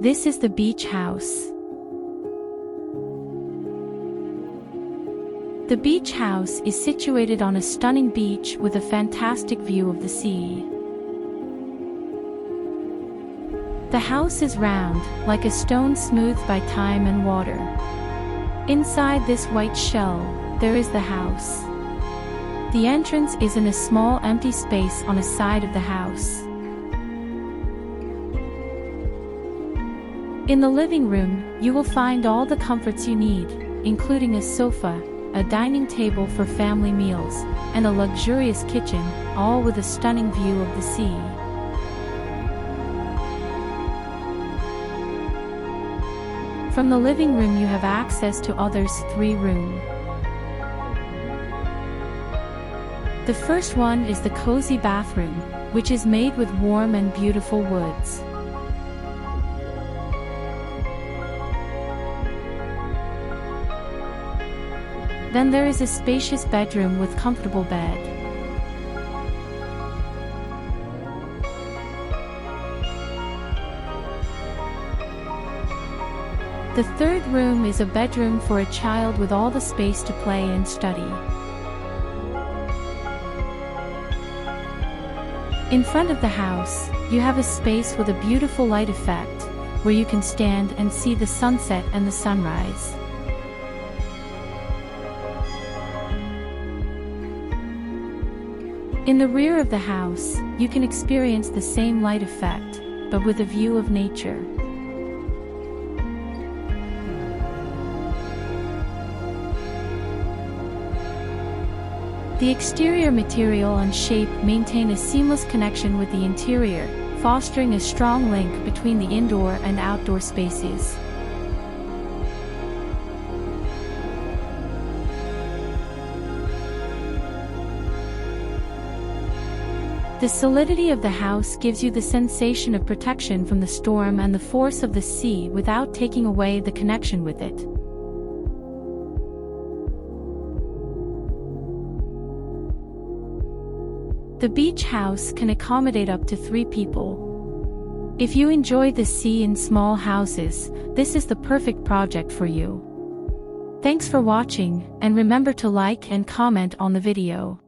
This is the beach house. The beach house is situated on a stunning beach with a fantastic view of the sea. The house is round, like a stone smoothed by time and water. Inside this white shell, there is the house. The entrance is in a small empty space on a side of the house. In the living room, you will find all the comforts you need, including a sofa, a dining table for family meals, and a luxurious kitchen, all with a stunning view of the sea. From the living room you have access to others' 3 rooms. The first one is the cozy bathroom, which is made with warm and beautiful woods. Then there is a spacious bedroom with comfortable bed. The third room is a bedroom for a child with all the space to play and study. In front of the house, you have a space with a beautiful light effect, where you can stand and see the sunset and the sunrise. In the rear of the house, you can experience the same light effect, but with a view of nature. The exterior material and shape maintain a seamless connection with the interior, fostering a strong link between the indoor and outdoor spaces. The solidity of the house gives you the sensation of protection from the storm and the force of the sea without taking away the connection with it. The beach house can accommodate up to 3 people. If you enjoy the sea in small houses, this is the perfect project for you. Thanks for watching, and remember to like and comment on the video.